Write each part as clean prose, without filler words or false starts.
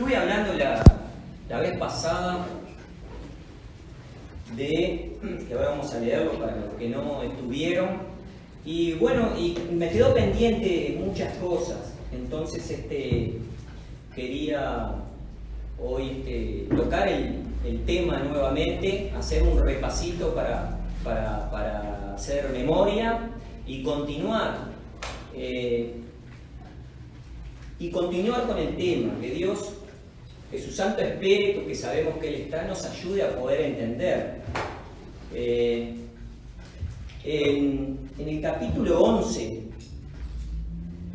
Estuve hablando la vez pasada de, que ahora vamos a leerlo para los que no estuvieron, y bueno, y me quedó pendiente muchas cosas, entonces quería hoy tocar el tema nuevamente, hacer un repasito para hacer memoria y continuar con el tema, que Dios, que su Santo Espíritu, que sabemos que Él está, nos ayude a poder entender. En el capítulo 11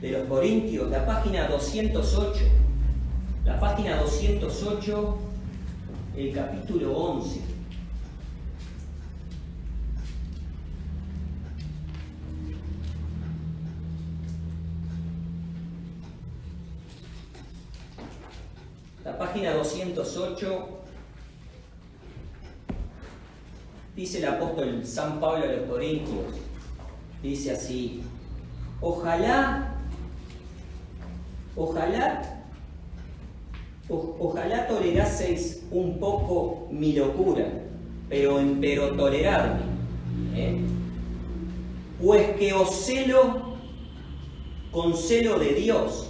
de los Corintios, la página 208, el capítulo 11. La página 208 dice el apóstol San Pablo a los Corintios, dice así: ojalá toleraseis un poco mi locura, pero toleradme, pues que os celo con celo de Dios.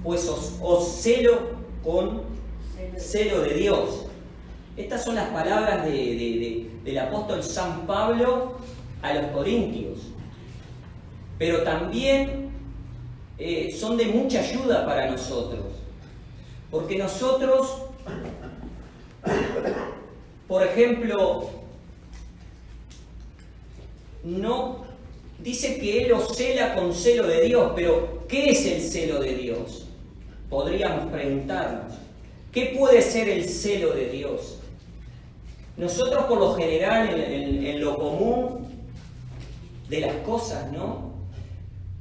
Pues os celo con celo de Dios. Estas son las palabras del apóstol San Pablo a los Corintios. Pero también son de mucha ayuda para nosotros. Porque nosotros, por ejemplo, no dice que Él os cela con celo de Dios, pero ¿qué es el celo de Dios? Podríamos preguntarnos, ¿qué puede ser el celo de Dios? Nosotros por lo general, en lo común de las cosas, ¿no?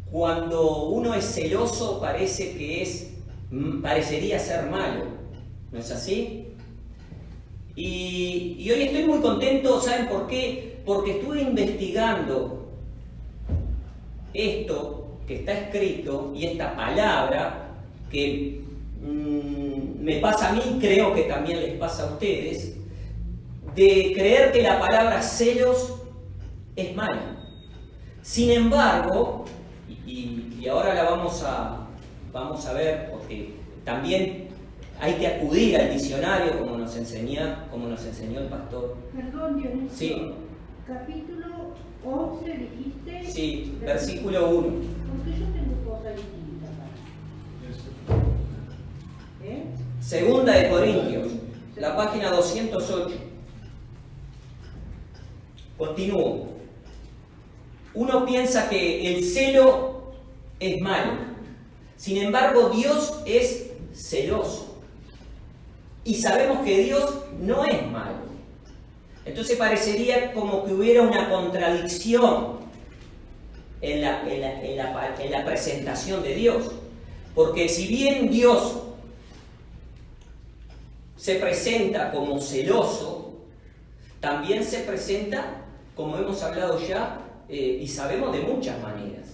Cuando uno es celoso parecería ser malo, ¿no es así? Y hoy estoy muy contento, ¿saben por qué? Porque estuve investigando esto que está escrito y esta palabra que me pasa a mí, creo que también les pasa a ustedes, de creer que la palabra celos es mala. Sin embargo, y ahora la vamos a ver, porque también hay que acudir al diccionario como nos enseñó el pastor. Perdón, Dionisio. Sí. Capítulo 11 dijiste. Sí, versículo 1. Porque yo tengo cosas distintas. Segunda de Corintios, la página 208. Continúo. Uno piensa que el celo es malo. Sin embargo, Dios es celoso. Y sabemos que Dios no es malo. Entonces parecería como que hubiera una contradicción en la presentación de Dios. Porque si bien Dios se presenta como celoso, también se presenta, como hemos hablado ya, y sabemos de muchas maneras.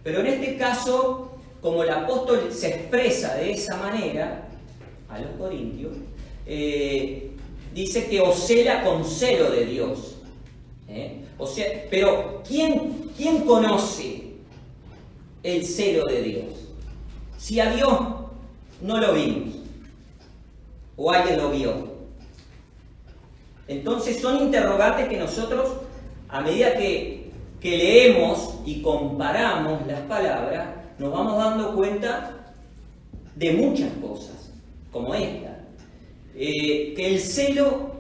Pero en este caso, como el apóstol se expresa de esa manera a los corintios, dice que os cela con celo de Dios. O sea, pero ¿quién conoce el celo de Dios? Si a Dios no lo vimos, o alguien lo vio. Entonces son interrogantes que nosotros, a medida que leemos y comparamos las palabras, nos vamos dando cuenta de muchas cosas, como esta. Que el celo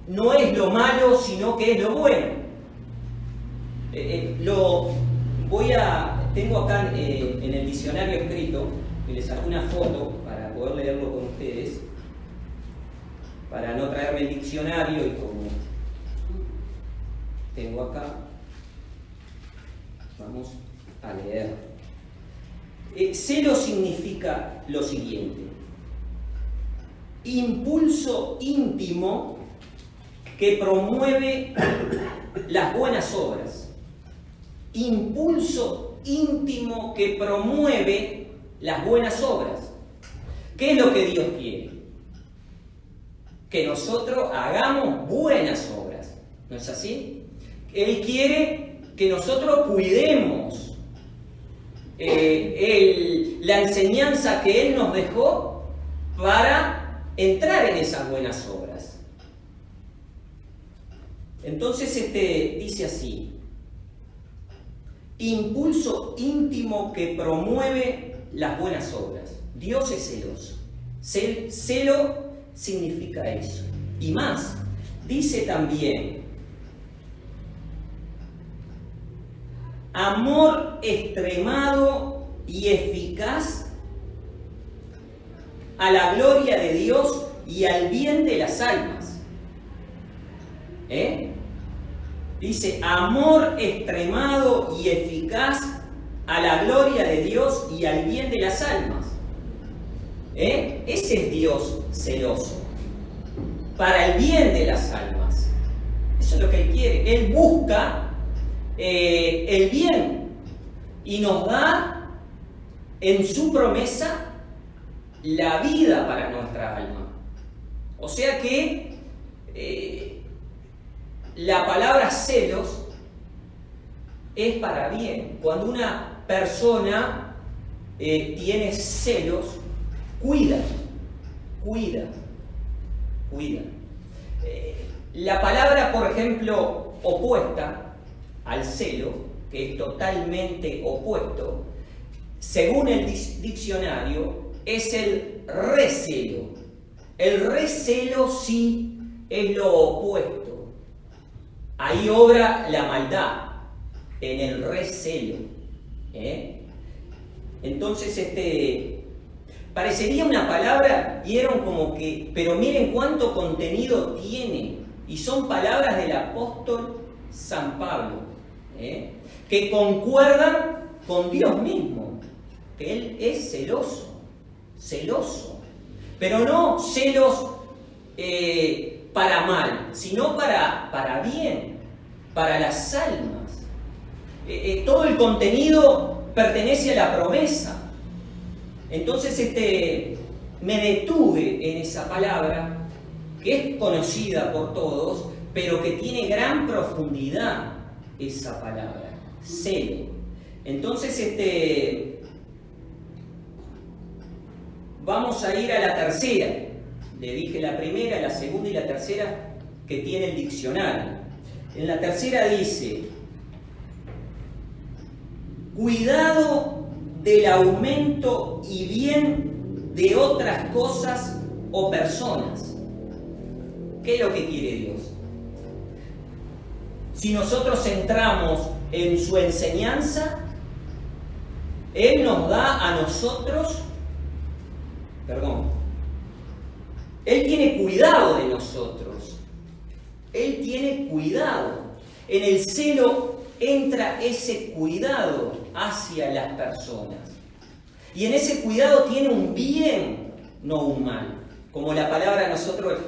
no es lo malo, sino que es lo bueno. Tengo acá en el diccionario escrito, que les saqué una foto para poder leerlo con ustedes, para no traerme el diccionario, y como tengo acá, vamos a leer. Celo significa lo siguiente: impulso íntimo que promueve las buenas obras. Impulso íntimo que promueve las buenas obras. ¿Qué es lo que Dios quiere? Que nosotros hagamos buenas obras, ¿no es así? Él quiere que nosotros cuidemos la enseñanza que Él nos dejó para entrar en esas buenas obras. Entonces dice así: impulso íntimo que promueve las buenas obras. Dios es celoso. Celo significa eso. Y más, dice también: amor extremado y eficaz a la gloria de Dios y al bien de las almas. Dice: amor extremado y eficaz a la gloria de Dios y al bien de las almas. Ese es Dios celoso, para el bien de las almas. Eso es lo que Él quiere. Él busca el bien y nos da en su promesa la vida para nuestra alma. O sea que la palabra celos es para bien. Cuando una persona tiene celos, cuida. La palabra, por ejemplo, opuesta al celo, que es totalmente opuesto, según el diccionario, es el recelo. El recelo sí es lo opuesto. Ahí obra la maldad, en el recelo. Entonces, parecería una palabra, vieron como que, pero miren cuánto contenido tiene. Y son palabras del apóstol San Pablo, que concuerdan con Dios mismo, que Él es celoso. Pero no celos para mal, sino para bien, para las almas. Todo el contenido pertenece a la promesa. Entonces me detuve en esa palabra, que es conocida por todos, pero que tiene gran profundidad esa palabra, celo. Entonces vamos a ir a la tercera. Le dije la primera, la segunda y la tercera que tiene el diccionario. En la tercera dice: cuidado del aumento y bien de otras cosas o personas. ¿Qué es lo que quiere Dios? Si nosotros entramos en su enseñanza, Él nos da a nosotros, Él tiene cuidado de nosotros. Él tiene cuidado. En el celo entra ese cuidado hacia las personas. Y en ese cuidado tiene un bien, no un mal. Como la palabra nosotros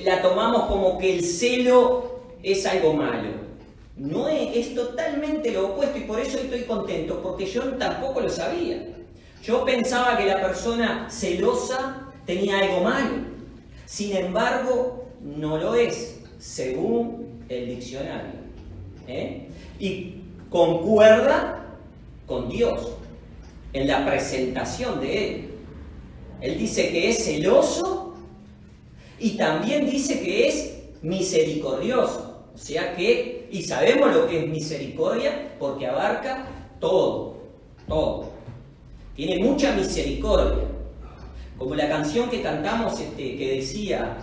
la tomamos como que el celo es algo malo. No es totalmente lo opuesto, y por eso estoy contento, porque yo tampoco lo sabía. Yo pensaba que la persona celosa tenía algo malo. Sin embargo, no lo es, según el diccionario. Y concuerda con Dios en la presentación de Él. Él dice que es celoso y también dice que es misericordioso. O sea que, y sabemos lo que es misericordia porque abarca todo. Tiene mucha misericordia. Como la canción que cantamos que decía,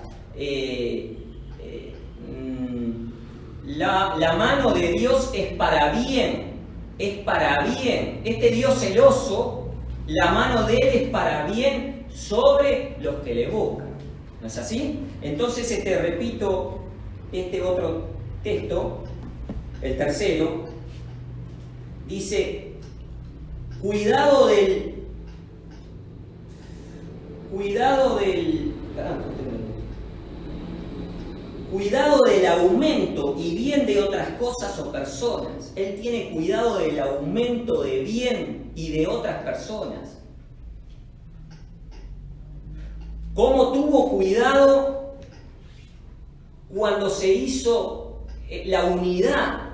la mano de Dios es para bien. Este Dios celoso, la mano de Él es para bien sobre los que le buscan. ¿No es así? Entonces, repito otro texto, el tercero, dice: cuidado del aumento y bien de otras cosas o personas. Él tiene cuidado del aumento de bien y de otras personas. cómo tuvo cuidado cuando se hizo la unidad,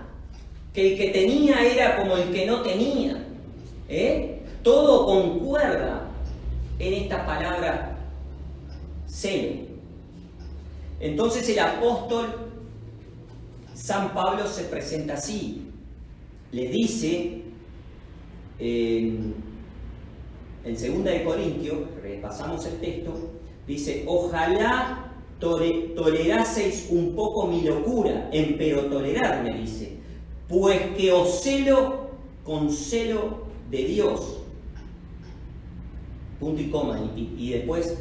que el que tenía era como el que no tenía. Todo concuerda en esta palabra celo. Entonces el apóstol San Pablo se presenta así. Le dice en 2 de Corintios, repasamos el texto, dice: ojalá toleraseis un poco mi locura, empero tolerarme, dice, pues que os celo con celo de Dios. Punto y coma, y después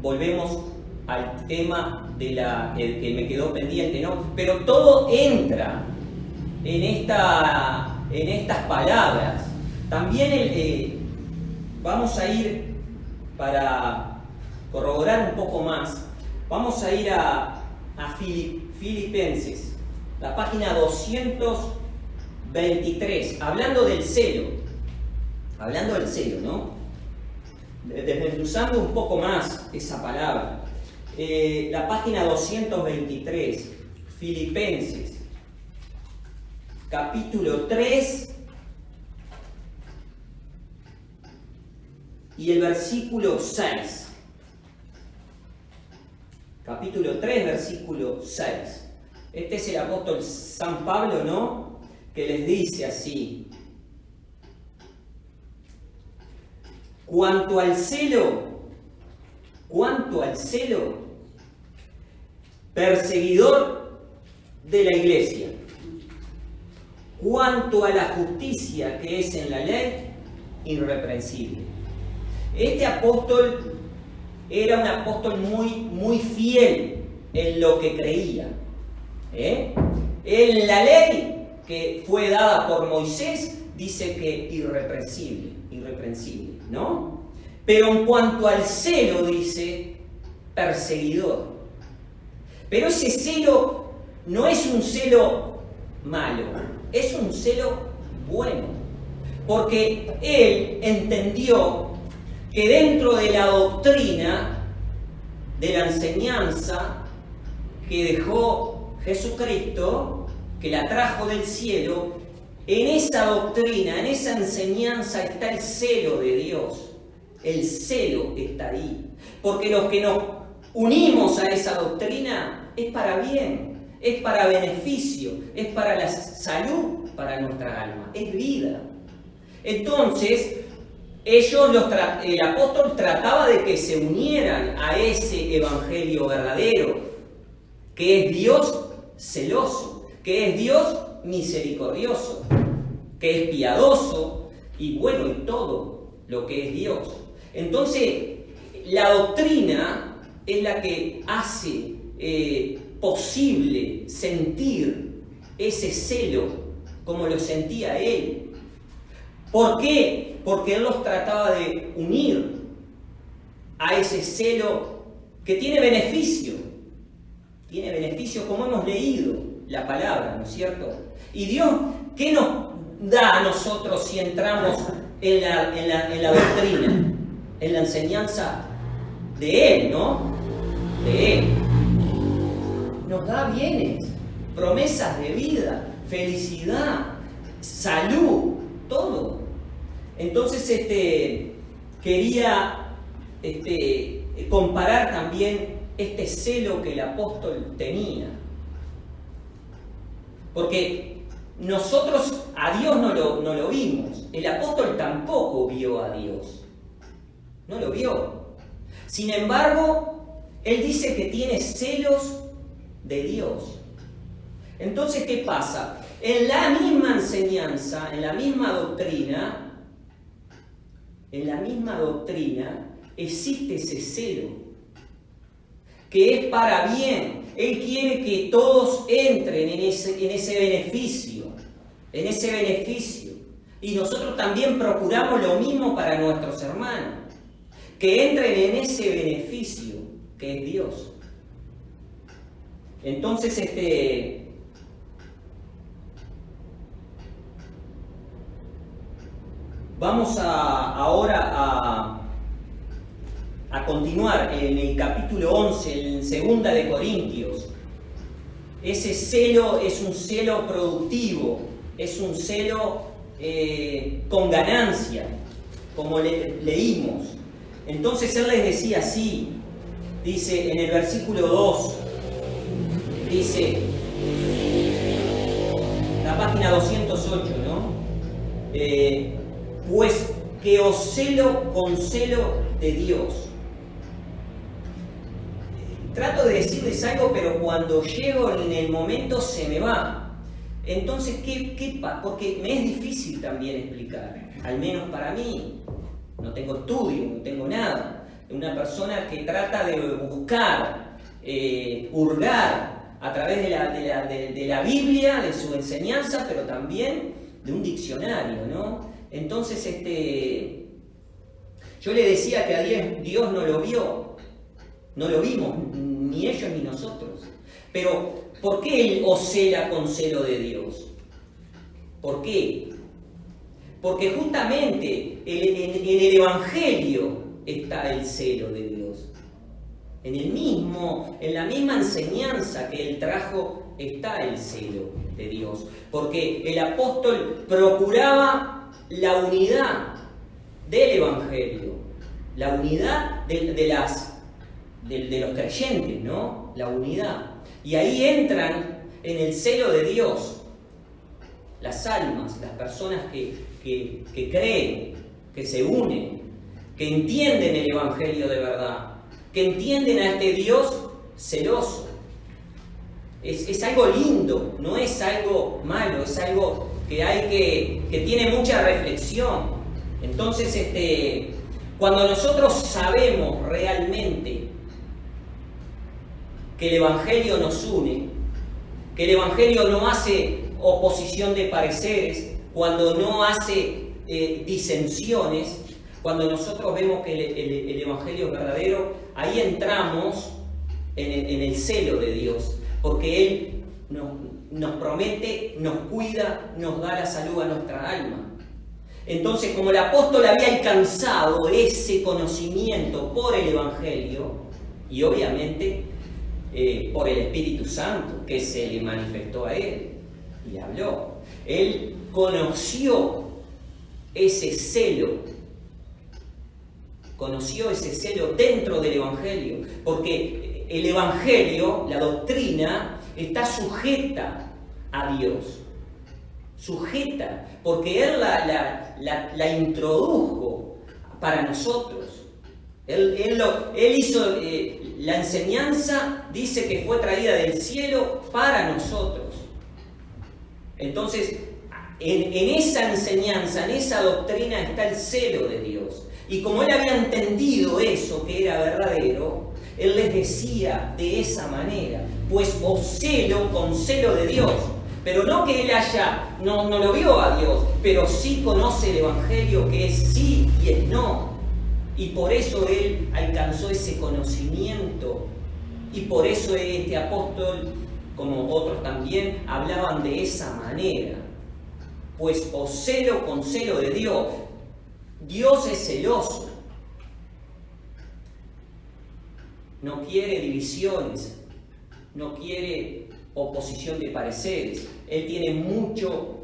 volvemos al tema de que me quedó pendiente, ¿no? Pero todo entra en estas palabras. También vamos a ir, para corroborar un poco más, vamos a ir a Filipenses, la página 223, hablando del celo, ¿no? Desmenuzando un poco más esa palabra. La página 223, Filipenses, capítulo 3 y el versículo 6. Capítulo 3, versículo 6. Este es el apóstol San Pablo, ¿no? Que les dice así: cuanto al celo, perseguidor de la iglesia, cuanto a la justicia que es en la ley, irreprensible. Este apóstol era un apóstol muy fiel en lo que creía. En la ley que fue dada por Moisés dice que irreprensible, ¿no? Pero en cuanto al celo dice perseguidor. Pero ese celo no es un celo malo, es un celo bueno, porque él entendió que dentro de la doctrina, de la enseñanza que dejó Jesucristo, que la trajo del cielo, en esa doctrina, en esa enseñanza está el celo de Dios. El celo está ahí. Porque los que nos unimos a esa doctrina es para bien, es para beneficio, es para la salud, para nuestra alma, es vida. Entonces, el apóstol trataba de que se unieran a ese evangelio verdadero, que es Dios celoso, que es Dios misericordioso, que es piadoso y bueno y todo lo que es Dios. Entonces, la doctrina es la que hace posible sentir ese celo como lo sentía él. ¿Por qué? Porque él los trataba de unir a ese celo que tiene beneficio. Tiene beneficio, como hemos leído la palabra, ¿no es cierto? Y Dios, ¿qué nos da a nosotros si entramos en la doctrina, en la enseñanza de Él, ¿no? De Él. Nos da bienes, promesas de vida, felicidad, salud, todo. Entonces, quería comparar también este celo que el apóstol tenía. Porque nosotros a Dios no lo vimos. El apóstol tampoco vio a Dios. No lo vio. Sin embargo, él dice que tiene celos de Dios. Entonces, ¿qué pasa? En la misma enseñanza, en la misma doctrina, existe ese celo, que es para bien. Él quiere que todos entren en ese beneficio. Y nosotros también procuramos lo mismo para nuestros hermanos, que entren en ese beneficio que es Dios. Entonces, vamos ahora a continuar en el capítulo 11, en 2 de Corintios, ese celo es un celo productivo, es un celo con ganancia, como leímos. Entonces él les decía así, dice en el versículo 2, dice, la página 208, ¿no? Pues que os celo con celo de Dios. Trato de decirles algo, pero cuando llego en el momento se me va. Entonces, ¿qué pasa? Porque me es difícil también explicar, al menos para mí. No tengo estudio, no tengo nada. Una persona que trata de buscar, hurgar a través de la Biblia, de su enseñanza, pero también de un diccionario, ¿no? Entonces, yo le decía que a Dios no lo vio, no lo vimos, ni ellos ni nosotros. Pero, ¿por qué Él os cela con celo de Dios? ¿Por qué? Porque justamente en el Evangelio está el celo de Dios. En la misma enseñanza que Él trajo está el celo de Dios. Porque el apóstol procuraba la unidad del Evangelio, la unidad de los creyentes, ¿no? La unidad. Y ahí entran en el celo de Dios las almas, las personas que creen, que se unen, que entienden el Evangelio de verdad, que entienden a este Dios celoso. Es algo lindo, no es algo malo, es algo que tiene mucha reflexión. Entonces, cuando nosotros sabemos realmente que el Evangelio nos une, que el Evangelio no hace oposición de pareceres, cuando no hace disensiones, cuando nosotros vemos que el Evangelio es verdadero, ahí entramos en el celo de Dios, porque Él nos promete, nos cuida, nos da la salud a nuestra alma. Entonces, como el apóstol había alcanzado ese conocimiento por el Evangelio, y obviamente por el Espíritu Santo que se le manifestó a él y habló, él conoció ese celo dentro del Evangelio, porque el Evangelio, la doctrina, está sujeta a Dios, sujeta, porque Él la introdujo para nosotros. Él hizo la enseñanza, dice que fue traída del cielo para nosotros. Entonces, en esa enseñanza, en esa doctrina está el celo de Dios. Y como él había entendido eso, que era verdadero, él les decía de esa manera: pues os celo con celo de Dios. Pero no que él no lo vio a Dios, pero sí conoce el Evangelio, que es sí y es no. Y por eso él alcanzó ese conocimiento. Y por eso este apóstol, como otros también, hablaban de esa manera. Pues os celo con celo de Dios. Dios es celoso. No quiere divisiones. No quiere oposición de pareceres. Él tiene mucho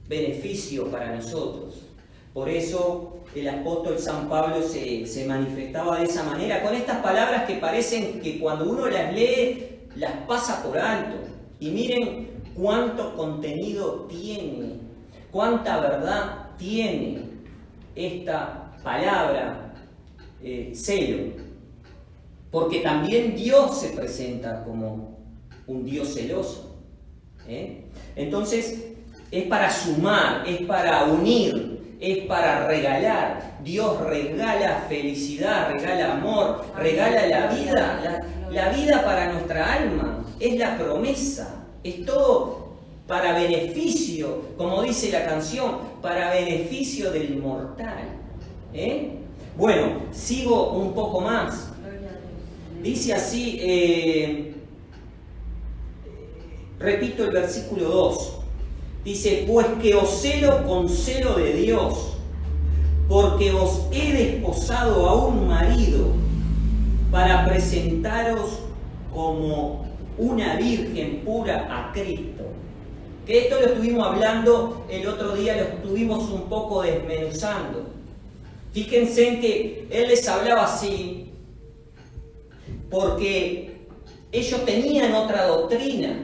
beneficio para nosotros. Por eso el apóstol San Pablo se manifestaba de esa manera, con estas palabras que parecen que cuando uno las lee, las pasa por alto. Y miren cuánto contenido tiene, cuánta verdad tiene esta palabra celo. Porque también Dios se presenta como un Dios celoso. Entonces, es para sumar, es para unir, es para regalar. Dios regala felicidad, regala amor, regala la vida para nuestra alma. Es la promesa, es todo para beneficio, como dice la canción, para beneficio del mortal. Bueno, sigo un poco más. Dice así, repito el versículo 2. Dice: pues que os celo con celo de Dios, porque os he desposado a un marido, presentaros como una virgen pura a Cristo. Que esto lo estuvimos hablando el otro día, lo estuvimos un poco desmenuzando. Fíjense en que Él les hablaba así porque ellos tenían otra doctrina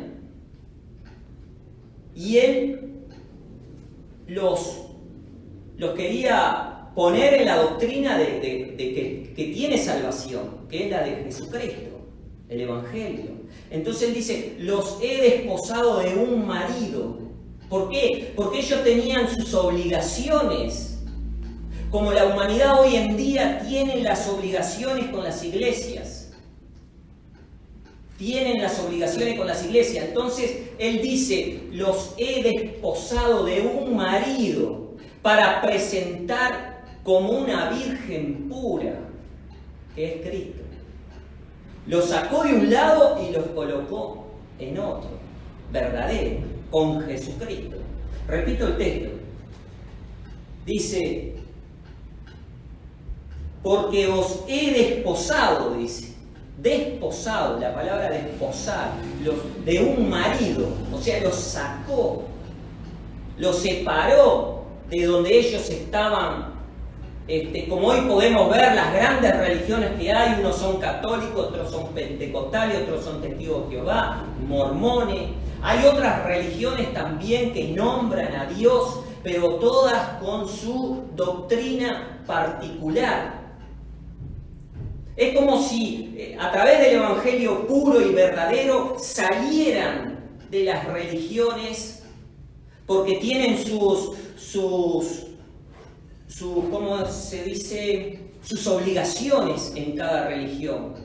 y Él los quería poner en la doctrina de que tiene salvación, que es la de Jesucristo, el Evangelio. Entonces Él dice, los he desposado de un marido. ¿Por qué? Porque ellos tenían sus obligaciones. Como la humanidad hoy en día tiene las obligaciones con las iglesias. Tienen las obligaciones con las iglesias. Entonces Él dice, los he desposado de un marido para presentar como una virgen pura, que es Cristo. Los sacó de un lado y los colocó en otro, verdadero, con Jesucristo. Repito el texto. Dice, porque os he desposado, dice. Desposado, la palabra desposar, de un marido, o sea, los sacó, los separó de donde ellos estaban. Como hoy podemos ver las grandes religiones que hay, unos son católicos, otros son pentecostales, otros son testigos de Jehová, mormones. Hay otras religiones también que nombran a Dios, pero todas con su doctrina particular. Es como si a través del Evangelio puro y verdadero salieran de las religiones porque tienen ¿cómo se dice? Sus obligaciones en cada religión.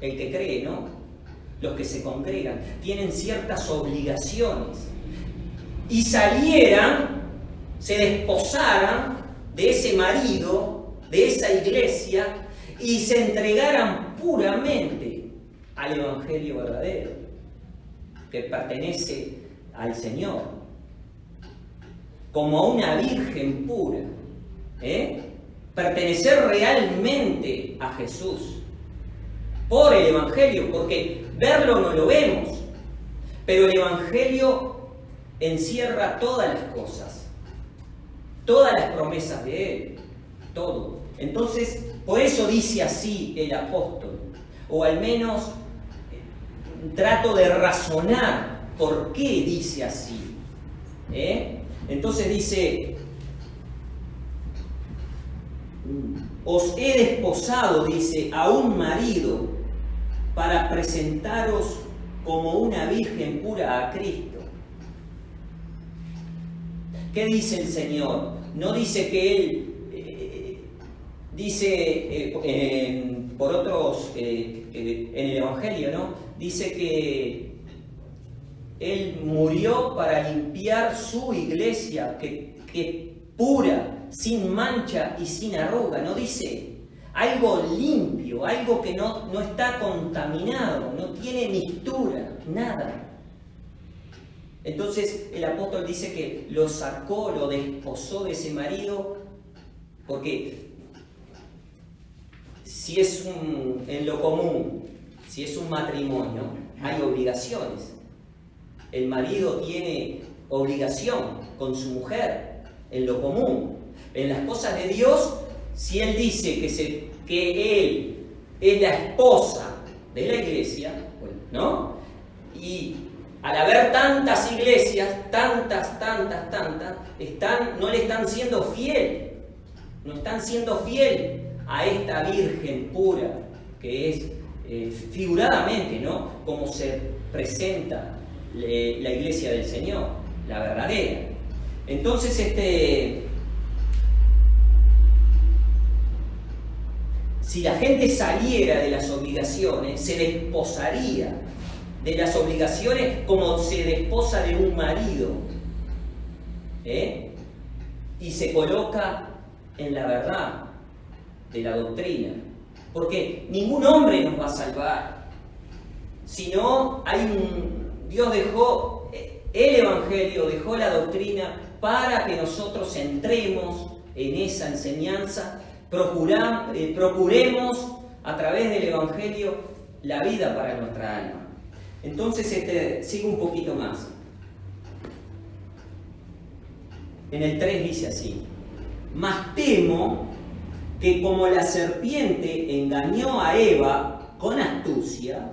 El que cree, ¿no? Los que se congregan tienen ciertas obligaciones. Y salieran, se desposaran de ese marido, de esa iglesia, y se entregaran puramente al Evangelio verdadero, que pertenece al Señor, como a una virgen pura. Pertenecer realmente a Jesús por el Evangelio, porque verlo no lo vemos, pero el Evangelio encierra todas las cosas, todas las promesas de Él, todo. Entonces, por eso dice así el apóstol, o al menos trato de razonar por qué dice así. Entonces dice, os he desposado, dice, a un marido para presentaros como una virgen pura a Cristo. ¿Qué dice el Señor? No dice que Él, dice por otros, en el Evangelio, ¿no? Dice que Él murió para limpiar su iglesia, que pura, sin mancha y sin arruga. No dice algo limpio, algo que no está contaminado, no tiene mixtura, nada. Entonces el apóstol dice que lo sacó, lo desposó de ese marido, porque si es en lo común, si es un matrimonio, hay obligaciones. El marido tiene obligación con su mujer, en lo común. En las cosas de Dios, si Él dice que Él es la esposa de la iglesia, ¿no? Y al haber tantas iglesias, tantas, no le están siendo fiel, no están siendo fiel a esta virgen pura, que es figuradamente, ¿no? Como se presenta la iglesia del Señor, la verdadera. Entonces, si la gente saliera de las obligaciones, se desposaría de las obligaciones como se desposa de un marido, y se coloca en la verdad de la doctrina, porque ningún hombre nos va a salvar, sino Dios dejó el Evangelio, dejó la doctrina para que nosotros entremos en esa enseñanza. Procuremos a través del Evangelio la vida para nuestra alma. Entonces, sigo un poquito más. En el 3 dice así: mas temo que como la serpiente engañó a Eva con astucia,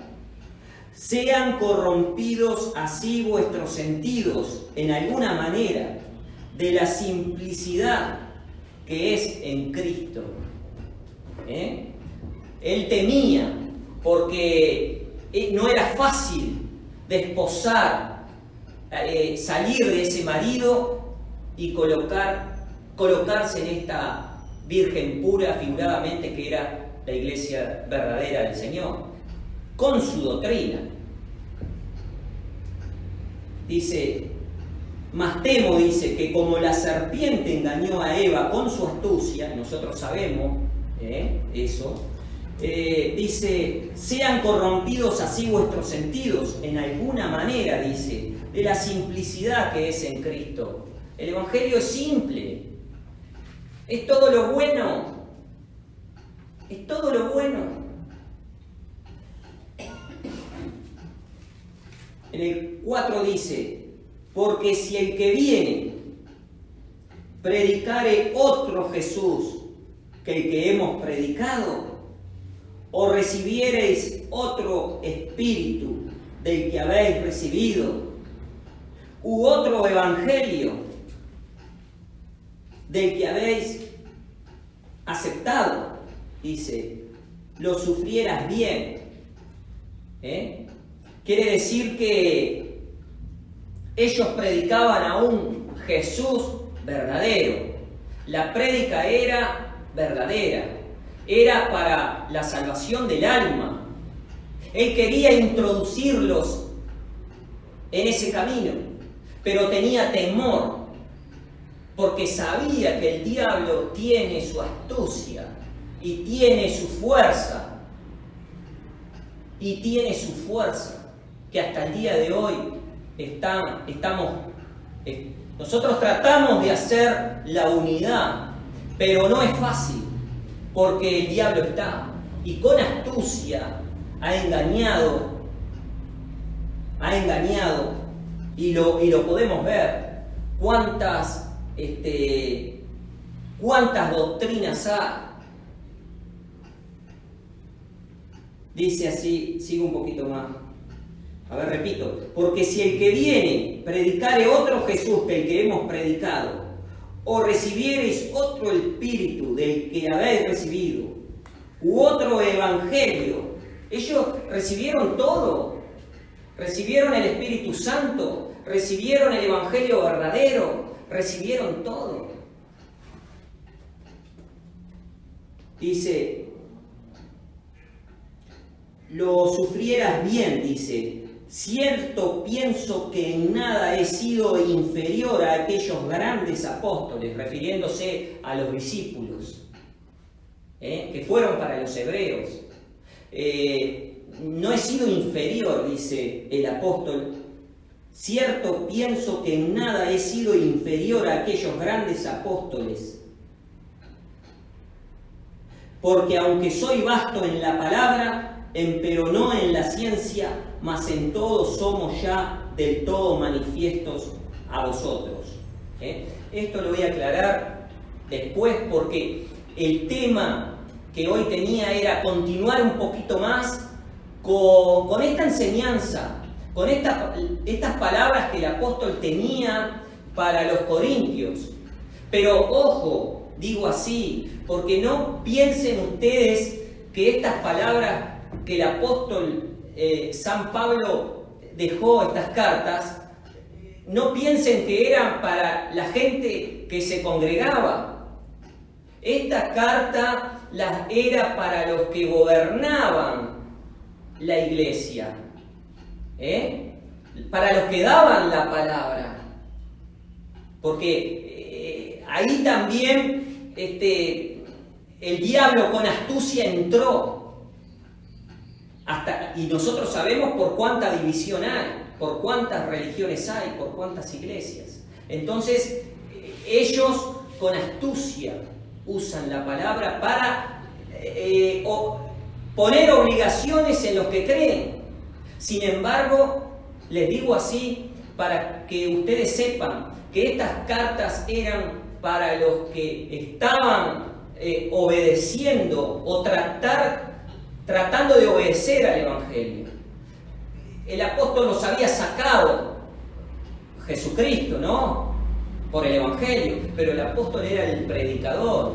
sean corrompidos así vuestros sentidos en alguna manera de la simplicidad que es en Cristo. Él temía porque no era fácil desposar, salir de ese marido y colocarse en esta virgen pura, figuradamente, que era la iglesia verdadera del Señor, con su doctrina. Dice, mas temo, dice, que como la serpiente engañó a Eva con su astucia, nosotros sabemos eso, dice, sean corrompidos así vuestros sentidos en alguna manera, dice, de la simplicidad que es en Cristo. El Evangelio es simple, es todo lo bueno, es todo lo bueno. En el 4 dice, porque si el que viene predicare otro Jesús que el que hemos predicado, o recibiereis otro espíritu del que habéis recibido, u otro evangelio del que habéis aceptado, dice, lo sufrieras bien. Quiere decir que ellos predicaban a un Jesús verdadero. La prédica era verdadera, era para la salvación del alma. Él quería introducirlos en ese camino, pero tenía temor, porque sabía que el diablo tiene su astucia y tiene su fuerza, que hasta el día de hoy nosotros tratamos de hacer la unidad, pero no es fácil, porque el diablo está, y con astucia ha engañado, y lo podemos ver, cuántas doctrinas hay. Dice así, sigo un poquito más. A ver, repito. Porque si el que viene predicare otro Jesús que el que hemos predicado, o recibiereis otro espíritu del que habéis recibido, u otro evangelio, ellos recibieron todo. Recibieron el Espíritu Santo, recibieron el evangelio verdadero, recibieron todo. Dice, lo sufrieras bien, dice, cierto pienso que en nada he sido inferior a aquellos grandes apóstoles, refiriéndose a los discípulos, que fueron para los hebreos. No he sido inferior, dice el apóstol, cierto pienso que en nada he sido inferior a aquellos grandes apóstoles, porque aunque soy vasto en la palabra, empero no en la ciencia, mas en todo somos ya del todo manifiestos a vosotros. Esto lo voy a aclarar después, porque el tema que hoy tenía era continuar un poquito más con esta enseñanza, con estas palabras que el apóstol tenía para los corintios. Pero ojo, digo así, porque no piensen ustedes que estas palabras que el apóstol San Pablo dejó, estas cartas, no piensen que eran para la gente que se congregaba. Esta carta era para los que gobernaban la iglesia, para los que daban la palabra, porque ahí también el diablo con astucia entró. Y nosotros sabemos por cuánta división hay, por cuántas religiones hay, por cuántas iglesias. Entonces, ellos con astucia usan la palabra para poner obligaciones en los que creen. Sin embargo, les digo así para que ustedes sepan que estas cartas eran para los que estaban obedeciendo o tratando de obedecer al Evangelio. El apóstol los había sacado, Jesucristo, ¿no? Por el Evangelio, pero el apóstol era el predicador,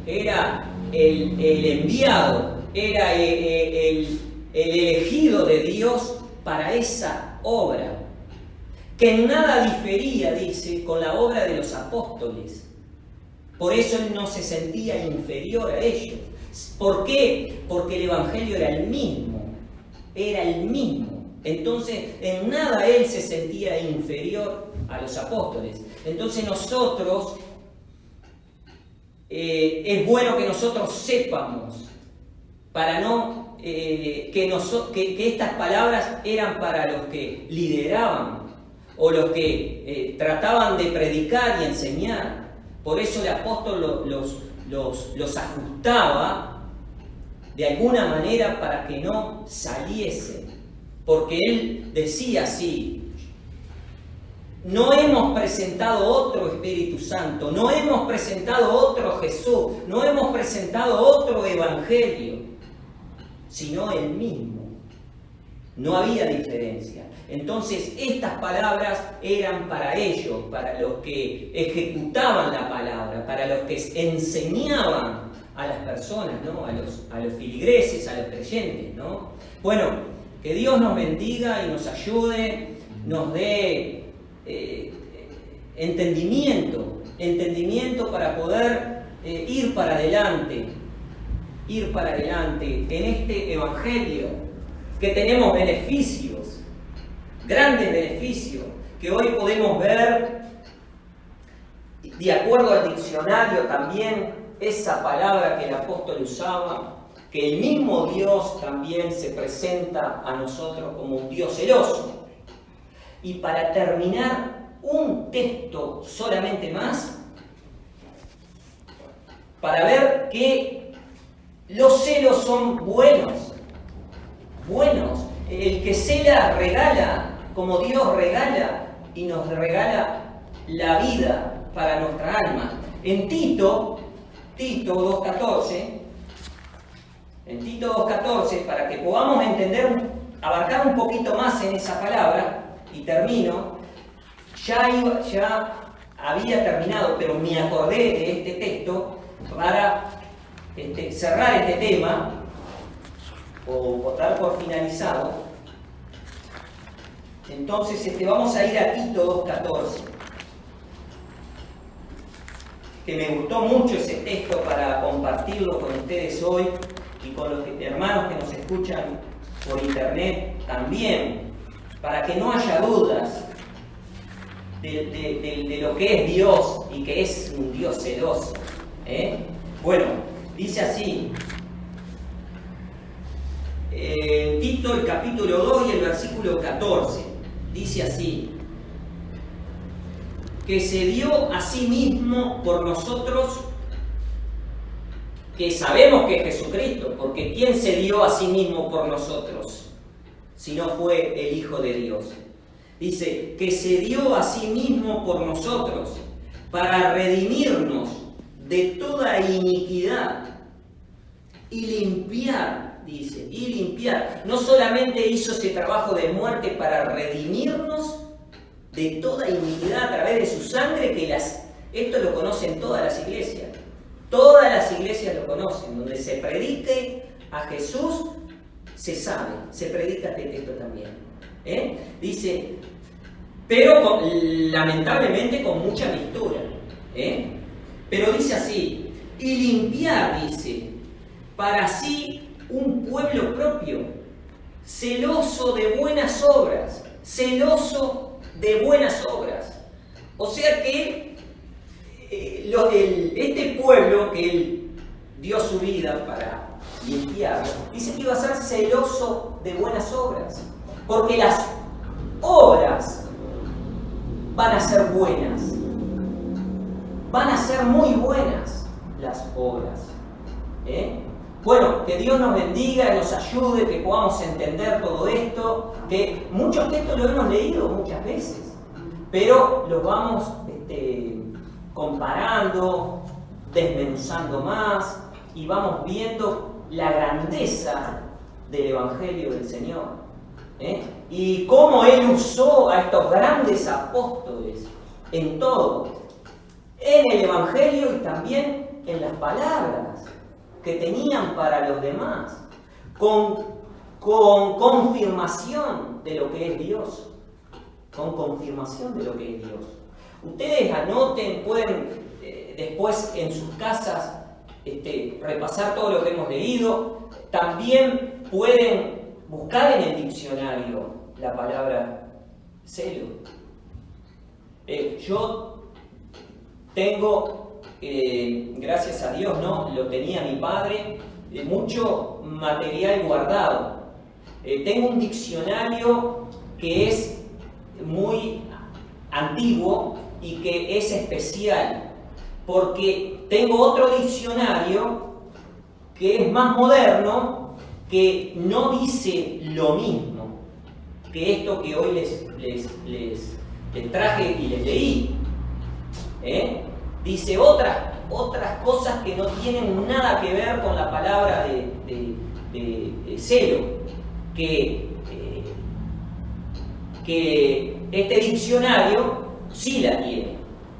era el enviado, era el elegido de Dios para esa obra, que en nada difería, dice, con la obra de los apóstoles. Por eso él no se sentía inferior a ellos. ¿Por qué? Porque el Evangelio era el mismo, era el mismo. Entonces, en nada él se sentía inferior a los apóstoles. Entonces nosotros, es bueno que nosotros sepamos, para no, que estas palabras eran para los que lideraban, o los que trataban de predicar y enseñar. Por eso el apóstol los ajustaba de alguna manera para que no saliesen. Porque él decía así: no hemos presentado otro Espíritu Santo, no hemos presentado otro Jesús, no hemos presentado otro Evangelio, sino el mismo. No había diferencia. Entonces, estas palabras eran para ellos, para los que ejecutaban la palabra, para los que enseñaban a las personas, ¿no? A los filigreses, a los creyentes, ¿no? Bueno, que Dios nos bendiga y nos ayude, nos dé entendimiento para poder ir para adelante en este Evangelio, que tenemos beneficios, grandes beneficios, que hoy podemos ver, de acuerdo al diccionario también, esa palabra que el apóstol usaba, que el mismo Dios también se presenta a nosotros como un Dios celoso. Y para terminar, un texto solamente más, para ver que los celos son buenos. El que cela regala, como Dios regala, y nos regala la vida para nuestra alma. En Tito 2.14, para que podamos entender, abarcar un poquito más en esa palabra, y termino, ya había terminado, pero me acordé de este texto para cerrar este tema, o dar por finalizado. Entonces vamos a ir a Tito 2.14, que me gustó mucho ese texto para compartirlo con ustedes hoy y con los hermanos que nos escuchan por internet también, para que no haya dudas de lo que es Dios y que es un Dios celoso. Bueno, dice así, Tito, el capítulo 2 y el versículo 14, dice así: que se dio a sí mismo por nosotros, que sabemos que es Jesucristo, porque ¿quién se dio a sí mismo por nosotros? Si no fue el Hijo de Dios. Dice, que se dio a sí mismo por nosotros, para redimirnos de toda iniquidad y limpiar, dice, y limpiar. No solamente hizo ese trabajo de muerte para redimirnos de toda iniquidad a través de su sangre, esto lo conocen todas las iglesias. Todas las iglesias lo conocen. Donde se predique a Jesús, se sabe, se predica este texto también. Dice, pero lamentablemente con mucha mistura. Pero dice así, y limpiar, dice, para sí un pueblo propio, celoso de buenas obras, celoso de buenas obras. O sea que este pueblo que él dio su vida para limpiarlo, dice que iba a ser celoso de buenas obras, porque las obras van a ser buenas, van a ser muy buenas las obras. Bueno, que Dios nos bendiga, nos ayude, que podamos entender todo esto, que muchos textos los hemos leído muchas veces, pero los vamos comparando, desmenuzando más y vamos viendo la grandeza del Evangelio del Señor. Y cómo Él usó a estos grandes apóstoles en todo, en el Evangelio y también en las palabras que tenían para los demás, con confirmación de lo que es Dios, con confirmación de lo que es Dios. Ustedes anoten, pueden después en sus casas repasar todo lo que hemos leído, también pueden buscar en el diccionario la palabra celo. Yo tengo, gracias a Dios, ¿no? Lo tenía mi padre, mucho material guardado. Tengo un diccionario que es muy antiguo y que es especial, porque tengo otro diccionario que es más moderno, que no dice lo mismo que esto que hoy les traje y les leí. Dice otras cosas que no tienen nada que ver con la palabra de celo, que este diccionario sí la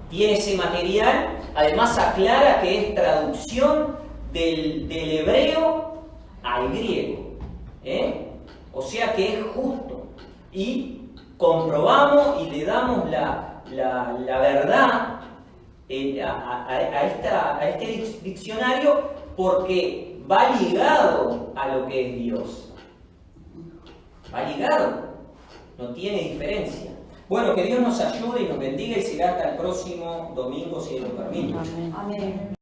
tiene ese material, además aclara que es traducción del hebreo al griego, o sea que es justo, y comprobamos y le damos la verdad a este diccionario porque va ligado a lo que es Dios, va ligado, no tiene diferencia. Bueno, que Dios nos ayude y nos bendiga y será hasta el próximo domingo si Él lo permite. Amén.